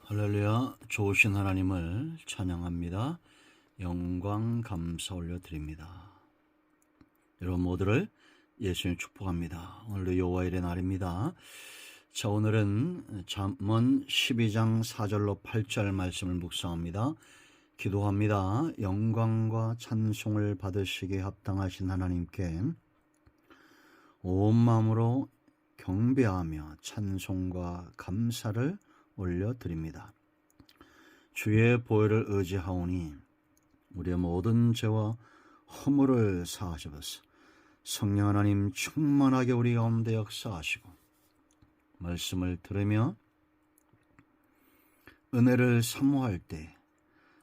할렐루야. 좋으신 하나님을 찬양합니다. 영광 감사 올려드립니다. 여러분 모두를 예수님 축복합니다. 오늘도 여호와일의 날입니다. 자, 오늘은 잠언 12장 4절로 8절 말씀을 묵상합니다. 기도합니다. 영광과 찬송을 받으시기에 합당하신 하나님께 온 마음으로 경배하며 찬송과 감사를 올려드립니다. 주의 보혈을 의지하오니 우리의 모든 죄와 허물을 사하시옵소서. 성령 하나님 충만하게 우리 가운데 역사하시고 말씀을 들으며 은혜를 사모할 때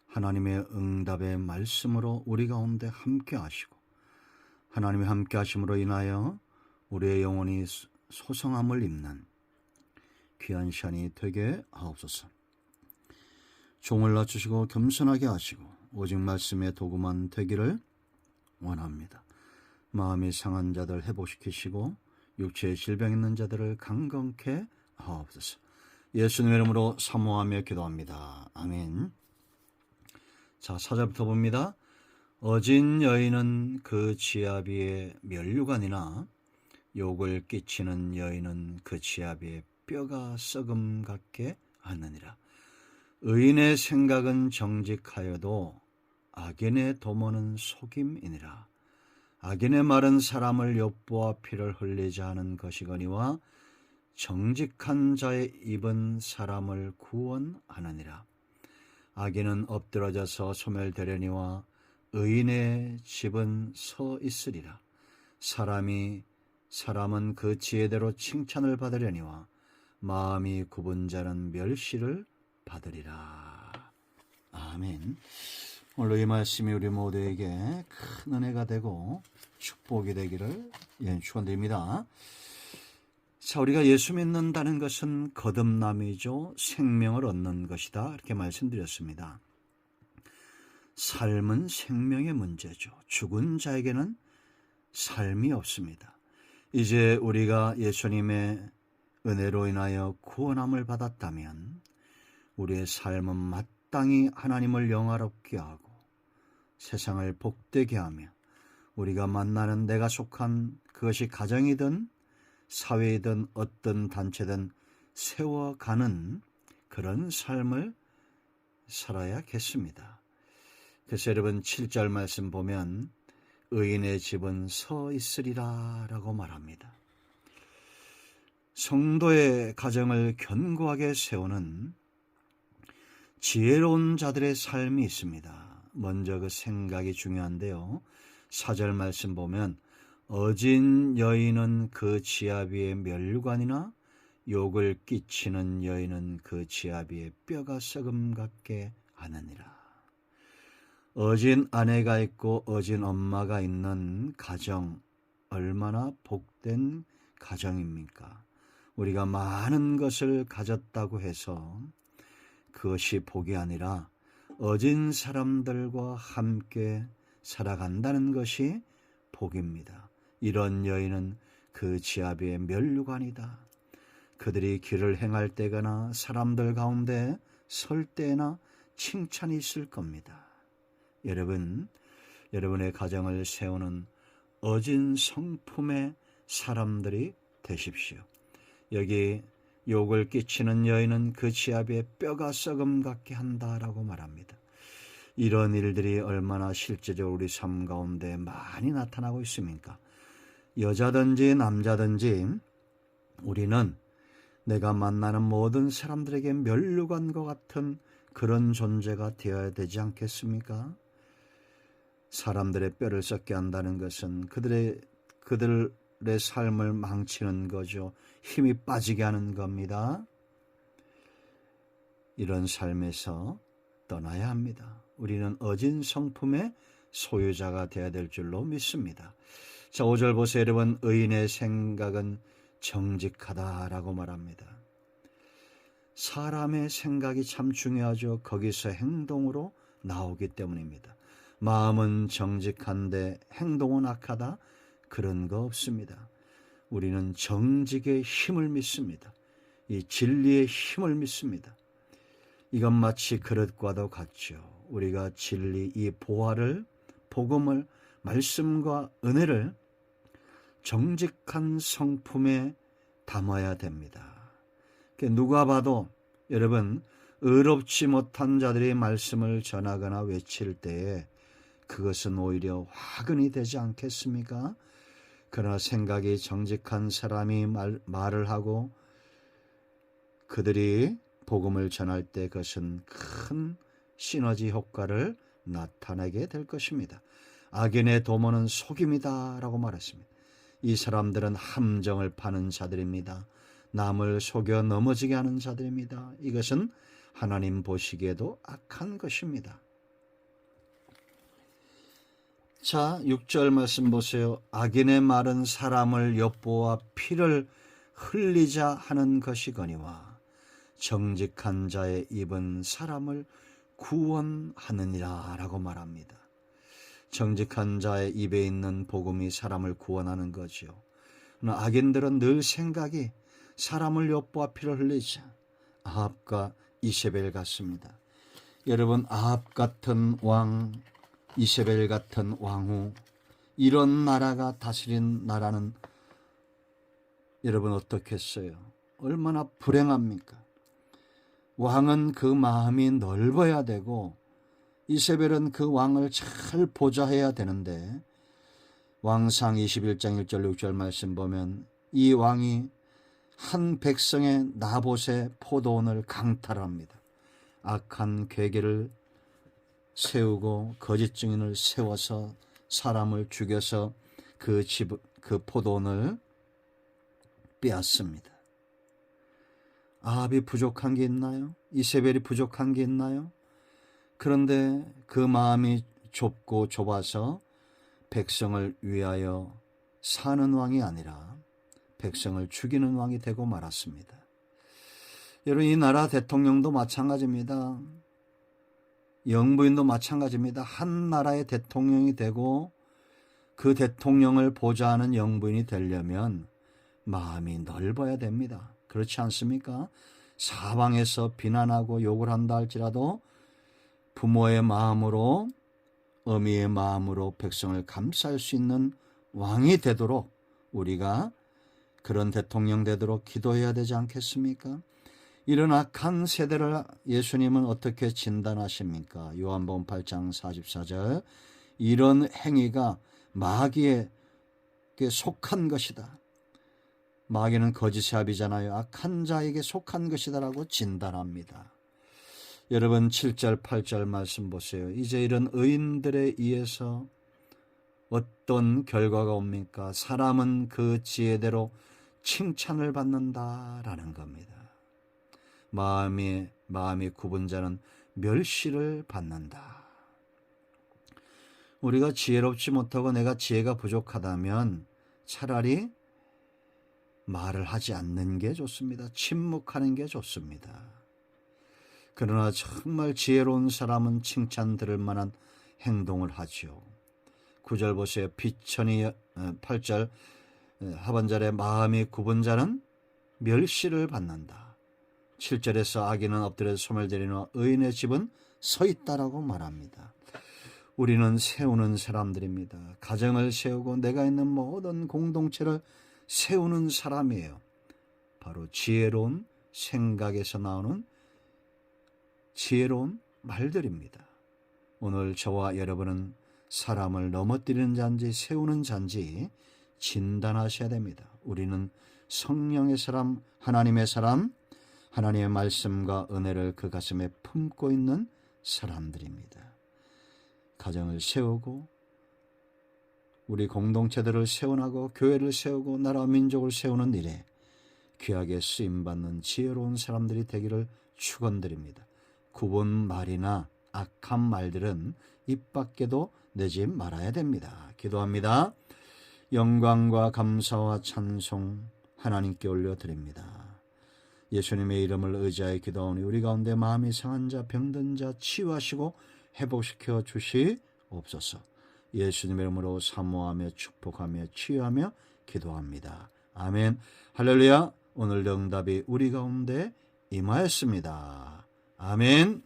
하나님의 응답의 말씀으로 우리 가운데 함께 하시고 하나님의 함께 하심으로 인하여 우리의 영혼이 소성함을 입는 귀한 시간이 되게 하옵소서. 종을 낮추시고 겸손하게 하시고 오직 말씀의 도구만 되기를 원합니다. 마음이 상한 자들 회복시키시고 육체에 질병 있는 자들을 강건케 하옵소서. 예수님의 이름으로 사모하며 기도합니다. 아멘. 자, 4절부터 봅니다. 어진 여인은 그 지아비의 면류관이나 욕을 끼치는 여인은 그 지아비의 뼈가 썩음 같게 하느니라. 의인의 생각은 정직하여도 악인의 도모는 속임이니라. 악인의 말은 사람을 엿보아 피를 흘리지 하는 것이거니와 정직한 자의 입은 사람을 구원하느니라. 악인은 엎드러져서 소멸되려니와 의인의 집은 서 있으리라. 사람은 그 지혜대로 칭찬을 받으려니와 마음이 굽은 자는 멸시를 받으리라. 아멘. 오늘 이 말씀이 우리 모두에게 큰 은혜가 되고 축복이 되기를 축원드립니다. 자, 우리가 예수 믿는다는 것은 거듭남이죠. 생명을 얻는 것이다. 이렇게 말씀드렸습니다. 삶은 생명의 문제죠. 죽은 자에게는 삶이 없습니다. 이제 우리가 예수님의 은혜로 인하여 구원함을 받았다면 우리의 삶은 마땅히 하나님을 영화롭게 하고 세상을 복되게 하며 우리가 만나는 내가 속한 그것이 가정이든 사회이든 어떤 단체든 세워가는 그런 삶을 살아야겠습니다. 그래서 여러분 7절 말씀 보면 의인의 집은 서 있으리라 라고 말합니다. 성도의 가정을 견고하게 세우는 지혜로운 자들의 삶이 있습니다. 먼저 그 생각이 중요한데요. 4절 말씀 보면 어진 여인은 그 지아비의 면류관이나 욕을 끼치는 여인은 그 지아비의 뼈가 썩음 같게 하느니라. 어진 아내가 있고 어진 엄마가 있는 가정, 얼마나 복된 가정입니까? 우리가 많은 것을 가졌다고 해서 그것이 복이 아니라 어진 사람들과 함께 살아간다는 것이 복입니다. 이런 여인은 그 지아비의 면류관이다. 그들이 길을 행할 때거나 사람들 가운데 설 때나 칭찬이 있을 겁니다. 여러분의 가정을 세우는 어진 성품의 사람들이 되십시오. 여기 욕을 끼치는 여인은 그 지아비의 뼈가 썩음 같게 한다라고 말합니다. 이런 일들이 얼마나 실제적으로 우리 삶 가운데 많이 나타나고 있습니까? 여자든지 남자든지 우리는 내가 만나는 모든 사람들에게 면류관과 같은 그런 존재가 되어야 되지 않겠습니까? 사람들의 뼈를 썩게 한다는 것은 그들의 삶을 망치는 거죠. 힘이 빠지게 하는 겁니다. 이런 삶에서 떠나야 합니다. 우리는 어진 성품의 소유자가 되어야 될 줄로 믿습니다. 자, 5절 보세요. 여러분, 의인의 생각은 정직하다라고 말합니다. 사람의 생각이 참 중요하죠. 거기서 행동으로 나오기 때문입니다. 마음은 정직한데 행동은 악하다? 그런 거 없습니다. 우리는 정직의 힘을 믿습니다. 이 진리의 힘을 믿습니다. 이건 마치 그릇과도 같죠. 우리가 진리, 이 보화를, 복음을, 말씀과 은혜를 정직한 성품에 담아야 됩니다. 누가 봐도 여러분, 의롭지 못한 자들이 말씀을 전하거나 외칠 때에 그것은 오히려 화근이 되지 않겠습니까? 그러나 생각이 정직한 사람이 말을 하고 그들이 복음을 전할 때 그것은 큰 시너지 효과를 나타내게 될 것입니다. 악인의 도모는 속임이다 라고 말했습니다. 이 사람들은 함정을 파는 자들입니다. 남을 속여 넘어지게 하는 자들입니다. 이것은 하나님 보시기에도 악한 것입니다. 자, 6절 말씀 보세요. 악인의 말은 사람을 엿보아 피를 흘리자 하는 것이거니와 정직한 자의 입은 사람을 구원하느니라 라고 말합니다. 정직한 자의 입에 있는 복음이 사람을 구원하는 거죠. 그러나 악인들은 늘 생각이 사람을 엿보아 피를 흘리자. 아합과 이세벨 같습니다. 여러분, 아합 같은 왕, 이세벨 같은 왕후, 이런 나라가 다스린 나라는 여러분 어떻겠어요? 얼마나 불행합니까? 왕은 그 마음이 넓어야 되고 이세벨은 그 왕을 잘 보좌해야 되는데 왕상 21장 1절 6절 말씀 보면 이 왕이 한 백성의 나봇의 포도원을 강탈합니다. 악한 괴계를 세우고 거짓 증인을 세워서 사람을 죽여서 그 포도원을 빼앗습니다. 아합이 부족한 게 있나요? 이세벨이 부족한 게 있나요? 그런데 그 마음이 좁고 좁아서 백성을 위하여 사는 왕이 아니라 백성을 죽이는 왕이 되고 말았습니다. 여러분, 이 나라 대통령도 마찬가지입니다. 영부인도 마찬가지입니다. 한 나라의 대통령이 되고 그 대통령을 보좌하는 영부인이 되려면 마음이 넓어야 됩니다. 그렇지 않습니까? 사방에서 비난하고 욕을 한다 할지라도 부모의 마음으로, 어미의 마음으로 백성을 감쌀 수 있는 왕이 되도록 우리가 그런 대통령 되도록 기도해야 되지 않겠습니까? 이런 악한 세대를 예수님은 어떻게 진단하십니까? 요한복음 8장 44절, 이런 행위가 마귀에게 속한 것이다. 마귀는 거짓의 아비잖아요. 악한 자에게 속한 것이다라고 진단합니다. 여러분, 7절 8절 말씀 보세요. 이제 이런 의인들에 의해서 어떤 결과가 옵니까? 사람은 그 지혜대로 칭찬을 받는다라는 겁니다. 마음이 굽은 자는 멸시를 받는다. 우리가 지혜롭지 못하고 내가 지혜가 부족하다면 차라리 말을 하지 않는 게 좋습니다. 침묵하는 게 좋습니다. 그러나 정말 지혜로운 사람은 칭찬 들을 만한 행동을 하죠. 9절 보세요. 비천이 8절 하반절에 마음이 굽은 자는 멸시를 받는다. 7절에서 악인은 엎드려 소멸되리나 의인의 집은 서 있다라고 말합니다. 우리는 세우는 사람들입니다. 가정을 세우고 내가 있는 모든 공동체를 세우는 사람이에요. 바로 지혜로운 생각에서 나오는 지혜로운 말들입니다. 오늘 저와 여러분은 사람을 넘어뜨리는 자인지 세우는 자인지 진단하셔야 됩니다. 우리는 성령의 사람, 하나님의 사람, 하나님의 말씀과 은혜를 그 가슴에 품고 있는 사람들입니다. 가정을 세우고 우리 공동체들을 세워나고 교회를 세우고 나라 민족을 세우는 일에 귀하게 쓰임받는 지혜로운 사람들이 되기를 축원드립니다. 굽은 말이나 악한 말들은 입 밖에도 내지 말아야 됩니다. 기도합니다. 영광과 감사와 찬송 하나님께 올려드립니다. 예수님의 이름을 의지하여 기도하오니 우리 가운데 마음이 상한 자, 병든 자 치유하시고 회복시켜 주시옵소서. 예수님의 이름으로 사모하며 축복하며 치유하며 기도합니다. 아멘. 할렐루야. 오늘 응답이 우리 가운데 임하였습니다. 아멘.